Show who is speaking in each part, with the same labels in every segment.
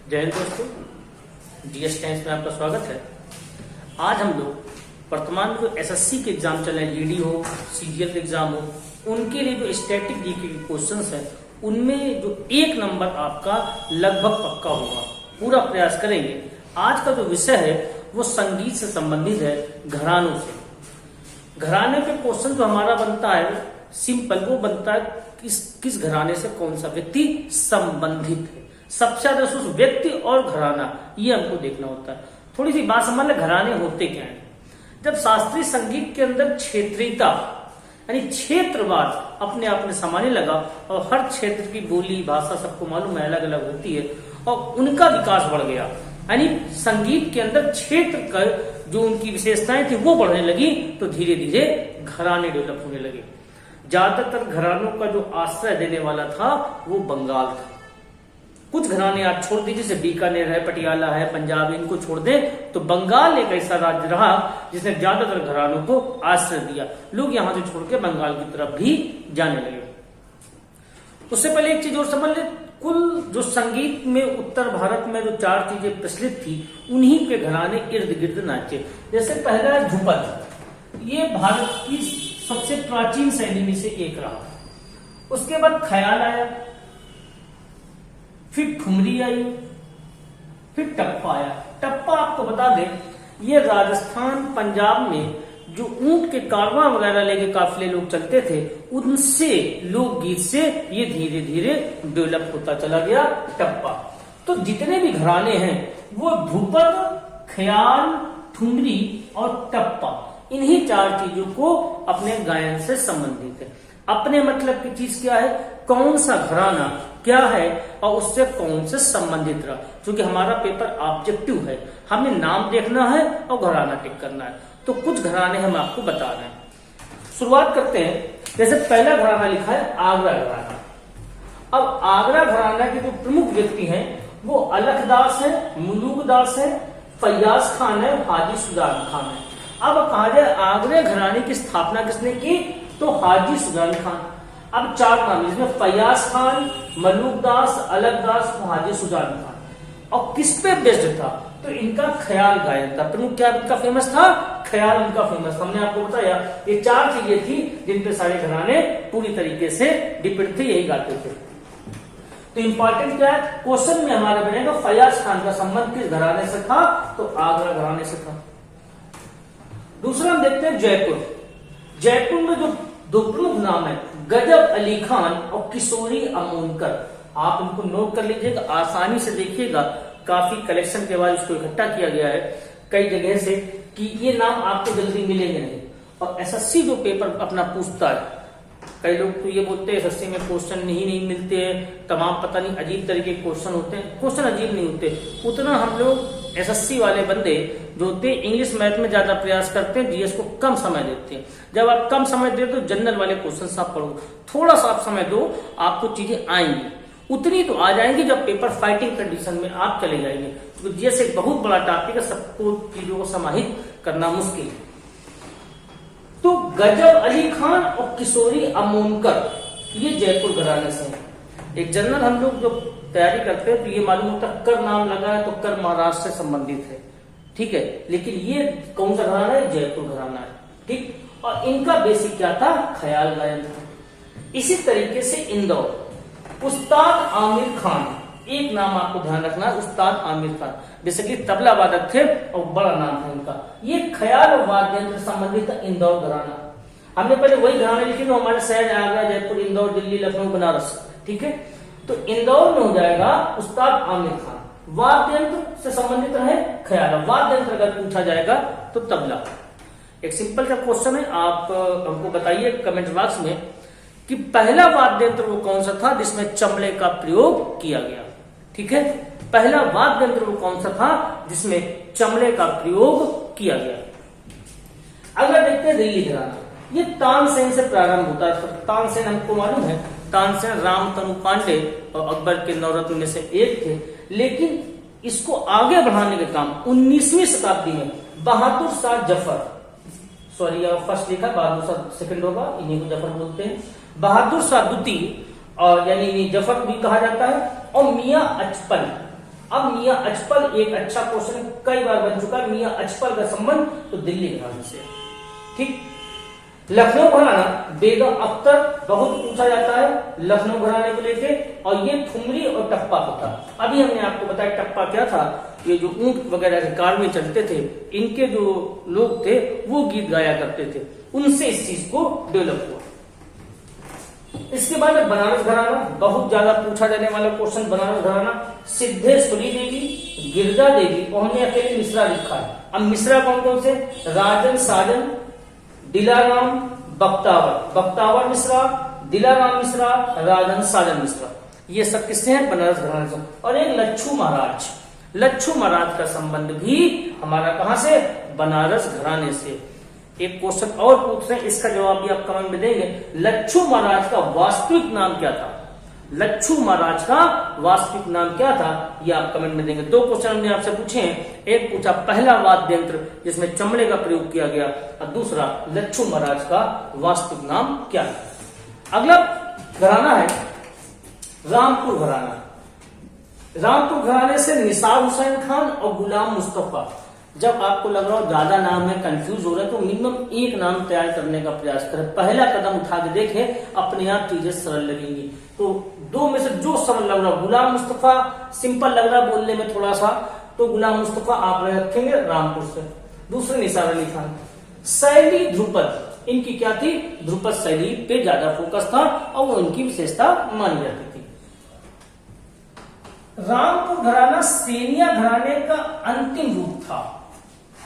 Speaker 1: जय हिंद दोस्तों, GS times में आपका स्वागत है। आज हम लोग वर्तमान जो एसएससी के एग्जाम चल रहे हैं, जीडी हो, सीजीएल के एग्जाम हो, उनके लिए जो स्टैटिक जीके के क्वेश्चंस हैं उनमें जो 1 नंबर आपका लगभग पक्का होगा, पूरा प्रयास करेंगे। आज का जो विषय है वो संगीत से संबंधित है, घरानों से। घराने पे क्वेश्चन जो हमारा बनता है सिंपल, वो बनता है किस घराने से कौन सा व्यक्ति संबंधित है। सबसे ज्यादा उस व्यक्ति और घराना ये हमको देखना होता है। थोड़ी सी बात समझ ले, घराने होते क्या है। जब शास्त्रीय संगीत के अंदर क्षेत्रीयता यानी क्षेत्रवाद अपने आप में समाने लगा और हर क्षेत्र की बोली भाषा सबको मालूम है अलग अलग होती है और उनका विकास बढ़ गया, यानी संगीत के अंदर क्षेत्र का जो उनकी विशेषताएं थी वो बढ़ने लगी, तो धीरे धीरे घराने डेवलप होने लगे। ज्यादातर घरानों का जो आश्रय देने वाला था वो बंगाल था। कुछ घराने आज छोड़ दीजिए, जैसे बीकानेर है, पटियाला है, पंजाब, इनको छोड़ दें तो बंगाल एक ऐसा राज्य रहा जिसने ज्यादातर घरानों को आश्रय दिया। लोग यहां से छोड़ के बंगाल की तरफ भी जाने लगे। उससे पहले एक चीज और समझ ले, कुल जो संगीत में उत्तर भारत में जो 4 चीजें प्रचलित थी उन्हीं के घराने इर्द गिर्द नाचे। जैसे पहला है ध्रुपद, ये भारत की सबसे प्राचीन शैली में से एक रहा। उसके बाद ख्याल आया, फिर ठुमरी आई, फिर टप्पा आया। टप्पा आपको बता दें, ये राजस्थान पंजाब में जो ऊंट के कारवां वगैरह लेके काफिले लोग चलते थे, उनसे लोकगीत से ये धीरे धीरे डेवलप होता चला गया टप्पा। तो जितने भी घराने हैं वो ध्रुपद, ख्याल, ठुमरी और टप्पा, इन्हीं 4 चीजों को अपने गायन से संबंधित है। अपने मतलब की चीज क्या है, कौन सा घराना क्या है और उससे कौन से संबंधित रहा। क्योंकि हमारा पेपर ऑब्जेक्टिव है, हमें नाम देखना है और घराना टिक करना है। तो कुछ घराने हम आपको बता रहे हैं। शुरुआत करते हैं। जैसे पहला घराना लिखा है आगरा घराना। अब आगरा घराना के जो प्रमुख व्यक्ति हैं वो अलखदास है, मुलूकदास है, फैयाज खान है, हाजी सुजान खान है। अब कहा जाए आगरे घराने की स्थापना किसने की, तो हाजी सुजान खान। अब 4 नाम, इसमें फैयाज खान, मलूकदास, अलखदास, हाजी सुजान खान। और किस पे बेस्ड था, तो इनका ख्याल गायन था। प्रमुख क्या इनका फेमस था, ख्याल इनका फेमस था। हमने आपको बताया ये 4 चीजें थी जिन पे सारे घराने पूरी तरीके से डिपेंड थे, यही गाते थे। तो इंपॉर्टेंट क्या है, क्वेश्चन में हमारा बनेगा फैयाज खान का संबंध किस घराने से था, तो आगरा घराने से था। दूसरा हम देखते हैं जयपुर। जयपुर में जो 2 प्रमुख नाम है, गजब अली खान और किशोरी अमोनकर। आप इनको नोट कर लीजिएगा, आसानी से देखिएगा। काफी कलेक्शन के बाद इसको इकट्ठा किया गया है कई जगह से कि ये नाम आपको जल्दी मिलेंगे नहीं। और एसएससी जो पेपर अपना पूछता है, कई लोग तो ये बोलते हैं एसएससी में क्वेश्चन नहीं मिलते हैं, तमाम पता नहीं अजीब तरीके के क्वेश्चन होते हैं। क्वेश्चन अजीब नहीं होते, उतना हम लोग एसएससी वाले बंदे जो होते हैं इंग्लिश मैथ में ज्यादा प्रयास करते हैं, जीएस को कम समय देते हैं। जब आप कम समय देते हो तो जनरल वाले क्वेश्चन आप पढ़ो, थोड़ा सा आप समय दो, आपको चीजें आएंगी। उतनी तो आ जाएंगी जब पेपर फाइटिंग कंडीशन में आप चले जाएंगे। तो जीएस एक बहुत बड़ा टॉपिक है, सबको चीजों को समाहित करना मुश्किल है। तो गजब अली खान और किशोरी अमोनकर ये जयपुर घराने से हैं। एक जनरल हम लोग जो तैयारी करते हैं तो ये मालूम होता है कर नाम लगा है तो कर महाराष्ट्र से संबंधित है, ठीक है। लेकिन ये कौन सा घराना है, जयपुर घराना है, ठीक। और इनका बेसिक क्या था, ख्याल गायन था। इसी तरीके से इंदौर, उस्ताद आमिर खान, एक नाम आपको ध्यान रखना है, उस्ताद आमिर खान बेसिकली तबला वादक थे और बड़ा नाम था इनका। ये ख्याल और वाद्य यंत्र संबंधित था इंदौर घराना। हमने पहले वही घराने लिखे जो हमारे शहर आगरा, जयपुर, इंदौर, दिल्ली, लखनऊ, बनारस, ठीक है। तो इंदौर में हो जाएगा उस्ताद आमिर खान। वाद्य यंत्र से संबंधित रहे ख्याल, वाद्य यंत्र अगर पूछा जाएगा तो तबला। एक सिंपल सा क्वेश्चन है, आप हमको बताइए कमेंट बॉक्स में कि पहला वाद्य यंत्र वो कौन सा था जिसमें चमड़े का प्रयोग किया गया, ठीक है। पहला वाद्य यंत्र वो कौन सा था जिसमें चमड़े का प्रयोग किया गया। अगर देखते हैं दिल्ली घराना, ये तानसेन से प्रारंभ होता है। तानसेन हमको मालूम है, तानसेन रामतनु पांडे और अकबर के 9 रत्न में से एक थे। लेकिन इसको आगे बढ़ाने के काम 19वीं शताब्दी में बहादुर शाह जफर, सॉरी फर्स्ट लिखा, बहादुर शाह सेकंड होगा, इन्हीं को जफर बोलते हैं। बहादुर शाह द्वितीय और यानी जफर भी कहा जाता है, और मियां अचपन अब मियां अचपल एक अच्छा क्वेश्चन कई बार बन चुका है। मियां अचपल का संबंध तो दिल्ली घराने से, ठीक। लखनऊ घराना बेगम अख्तर बहुत पूछा जाता है लखनऊ घराने को लेके, और ये ठुमरी और टप्पा होता। अभी हमने आपको बताया टप्पा क्या था, ये जो ऊंट वगैरह के कार में चलते थे, इनके जो लोग थे वो गीत गाया करते थे, उनसे इस चीज को डेवलप हुआ। इसके बाद बनारस घराना बहुत ज्यादा पूछा जाने वाला क्वेश्चन। बनारस घराना सिद्धेश्वरी देवी, गिरजा देवी और हमने अकेले मिश्रा लिखा है। अब मिश्रा कौन कौन से, राजन साजन, दिलाराम, बख्तावर मिश्रा, दिलाराम मिश्रा, राजन साजन मिश्रा, ये सब किससे हैं, बनारस घराने से। और एक लच्छू महाराज, लच्छू महाराज का संबंध भी हमारा कहां से, बनारस घराने से। एक क्वेश्चन और पूछ रहे हैं, इसका जवाब भी आप कमेंट में देंगे। लच्छू महाराज का वास्तविक नाम क्या था, लच्छू महाराज का वास्तविक नाम क्या था, ये आप कमेंट में देंगे। दो क्वेश्चन हमने आपसे पूछे हैं, एक पूछा पहला वाद्य यंत्र जिसमें चमड़े का प्रयोग किया गया, और दूसरा लच्छू महाराज का वास्तविक नाम क्या है। अगला घराना है रामपुर घराना। रामपुर घराने से निसार हुसैन खान और गुलाम मुस्तफा। जब आपको लग रहा हो ज्यादा नाम है, कंफ्यूज हो रहा है, तो मिनिमम एक नाम तैयार करने का प्रयास करें। पहला कदम उठा के देखें, अपने आप चीजें सरल लगेंगी। तो दो में से जो सरल लग रहा, गुलाम मुस्तफा सिंपल लग रहा बोलने में थोड़ा सा, तो गुलाम मुस्तफा आप रखेंगे रामपुर से। दूसरे निसार अली खान। शैली ध्रुपद, इनकी क्या थी, ध्रुपद शैली पे ज्यादा फोकस था और वो इनकी विशेषता मानी जाती थी। रामपुर घराना सेनिया घराने का अंतिम रूप था।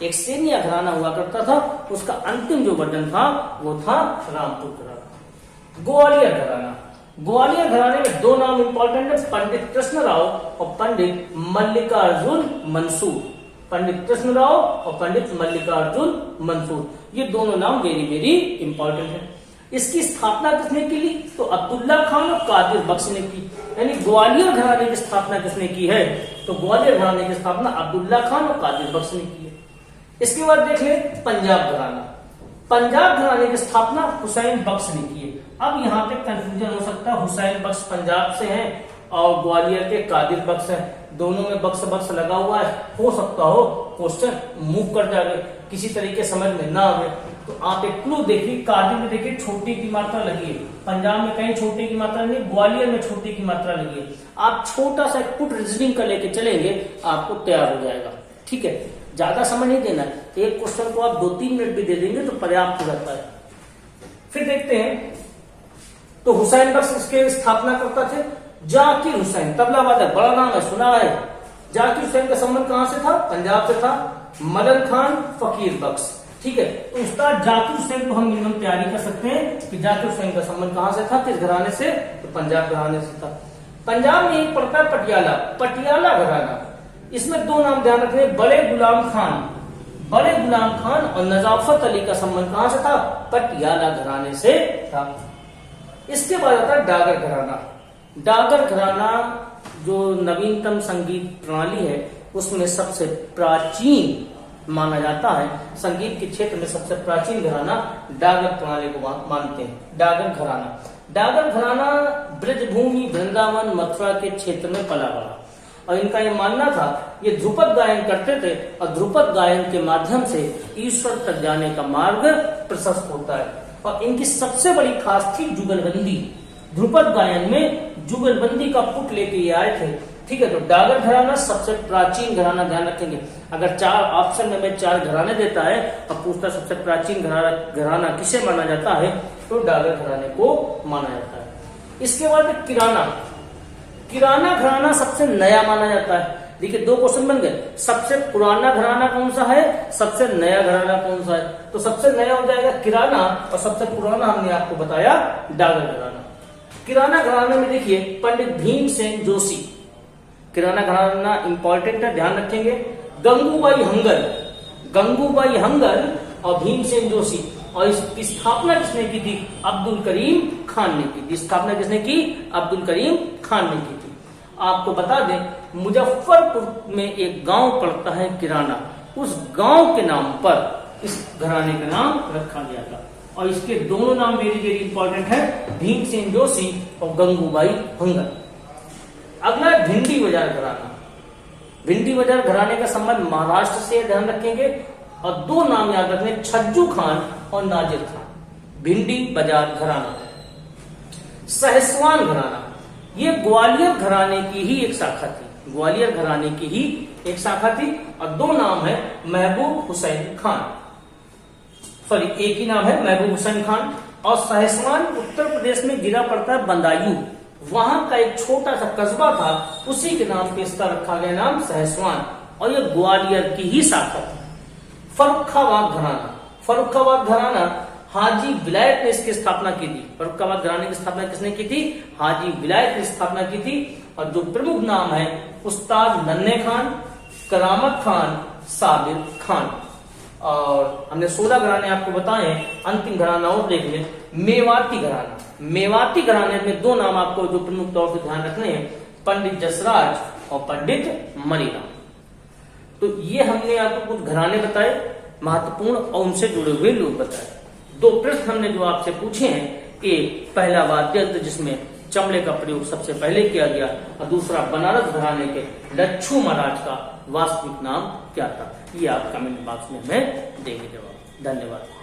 Speaker 1: एक सेनिया घराना हुआ करता था, उसका अंतिम जो वर्जन था वो था रामपुर घराना। ग्वालियर घराना, ग्वालियर घराने में दो नाम इंपॉर्टेंट है, पंडित कृष्णराव और पंडित मल्लिकार्जुन मंसूर। पंडित कृष्णराव और पंडित मल्लिकार्जुन मंसूर, ये दोनों नाम वेरी वेरी इंपॉर्टेंट है। इसकी स्थापना किसने की ली, तो अब्दुल्ला खान और कादिर बख्श ने की। यानी ग्वालियर घराने की स्थापना किसने की है, तो ग्वालियर घराने की स्थापना अब्दुल्ला खान और कादिर बख्श ने की है। इसके बाद देख ले पंजाब घराना। पंजाब घराने की स्थापना हुसैन बख्श ने की है। अब यहाँ पे कंफ्यूजन हो सकता है, हुसैन बख्श पंजाब से हैं और ग्वालियर के कादिर बख्श हैं, दोनों में बख्श बख्श लगा हुआ है, हो सकता हो क्वेश्चन मूव कर जाए, किसी तरीके समझ में ना आवे। तो आप एक क्लू देखिए, कादिर में देखिए छोटे की मात्रा लगी है, पंजाब में कहीं छोटे की मात्रा नहीं, ग्वालियर में छोटे की मात्रा लगी है। आप छोटा सा पुट रीजनिंग का लेके चलेंगे, आपको तैयार हो जाएगा, ठीक है। ज्यादा समय नहीं देना है, एक क्वेश्चन को आप 2-3 मिनट भी दे देंगे तो पर्याप्त हो जाता है। फिर देखते हैं, तो हुसैन बख्श इसके स्थापना करता थे। जाकिर हुसैन तबला वादक, बड़ा नाम है, सुना है। जाकिर हुसैन का संबंध कहां से था, पंजाब से था। मदन खान फकीर बख्श, ठीक है। तो उस्ताद जाकिर हुसैन को हम मिनिमम तैयारी कर सकते हैं कि जाकिर हुसैन का संबंध कहां से था, किस घराने से, तो पंजाब घराने से था। पंजाब में एक पड़ता है पटियाला, पटियाला घराना। इसमें दो नाम ध्यान रखने, बड़े गुलाम खान, बड़े गुलाम खान और नजाफत अली का संबंध कहां से था, पटियाला घराने से था। इसके बाद आता है डागर घराना। डागर घराना जो नवीनतम संगीत प्रणाली है उसमें सबसे प्राचीन माना जाता है। संगीत के क्षेत्र में सबसे प्राचीन घराना डागर प्रणाली को मानते हैं। डागर घराना, डागर घराना ब्रजभूमि, वृंदावन, मथुरा के क्षेत्र में पला बड़ा, और इनका ये मानना था ये ध्रुपद गायन करते थे और ध्रुपद गायन के माध्यम से ईश्वर तक जाने का मार्ग प्रशस्त होता है। और इनकी सबसे बड़ी खास थी जुगलबंदी। ध्रुपद गायन में जुगलबंदी का पुट लेके ये आए थे, ठीक है। तो डागर घराना सबसे प्राचीन घराना, ध्यान रखेंगे। अगर 4 ऑप्शन में मैं 4 घराने देता है और पूछता सबसे प्राचीन घराना किसे माना जाता है, तो डागर घराने को माना जाता है। इसके बाद किराना, किराना घराना सबसे नया माना जाता है। देखिए 2 क्वेश्चन बन गए, सबसे पुराना घराना कौन सा है, सबसे नया घराना कौन सा है। तो सबसे नया हो जाएगा किराना और सबसे पुराना हमने आपको बताया डागर घराना। किराना घराने में देखिए पंडित भीमसेन जोशी, किराना घराना इंपॉर्टेंट है, ध्यान रखेंगे। गंगूबाई हंगल, गंगूबाई हंगल और भीमसेन जोशी। और इसकी स्थापना किसने की थी, अब्दुल करीम खान ने की थी। स्थापना किसने की, अब्दुल करीम खान ने की थी। आपको बता दें मुजफ्फरपुर में एक गांव पड़ता है किराना, उस गांव के नाम पर इस घराने का नाम रखा गया था। और इसके दोनों नाम वेरी वेरी इंपॉर्टेंट है, भीमसेन जोशी और गंगूबाई हंगल। अगला भिंडी बाजार घराना। भिंडी बाजार घराने का संबंध महाराष्ट्र से, ध्यान रखेंगे। और दो नाम याद रखने, छज्जू खान और नाजिर खान। भिंडी बाजार घराना। सहसवान घराना, ये ग्वालियर घराने की ही एक शाखा थी, ग्वालियर घराने की ही एक शाखा थी। और दो नाम है, महबूब हुसैन खान, सॉरी एक ही नाम है, महबूब हुसैन खान। और सहसवान उत्तर प्रदेश में जिला पड़ता है बंदायूं, वहां का एक छोटा सा कस्बा था, उसी के नाम पे इसका रखा गया नाम सहसवान। और ये ग्वालियर की ही शाखा थी। फर्रुखाबाद घराना, फर्रुखाबाद घराना हाजी विलायत ने इसकी स्थापना की थी। फर्रुखाबाद घराने की स्थापना किसने की थी? हाजी विलायत ने स्थापना की थी। और जो प्रमुख नाम है, उस्ताद नन्हे खान, करामत खान, साबिर खान। और हमने 16 घराने आपको बताए। अंतिम घराना और देख लें, मेवाती घराना। मेवाती घराने में दो नाम आपको जो प्रमुख तौर से ध्यान रखने हैं, पंडित जसराज और पंडित मणिराम। तो ये हमने आपको कुछ घराने बताए महत्वपूर्ण और उनसे जुड़े हुए लोग बताए। दो प्रश्न हमने जो आपसे पूछे हैं, एक पहला वाद्य यंत्र जिसमें चमड़े का प्रयोग सबसे पहले किया गया, और दूसरा बनारस घराने के लच्छू महाराज का वास्तविक नाम क्या था। ये आप कमेंट बॉक्स में हमें देंगे जवाब। धन्यवाद।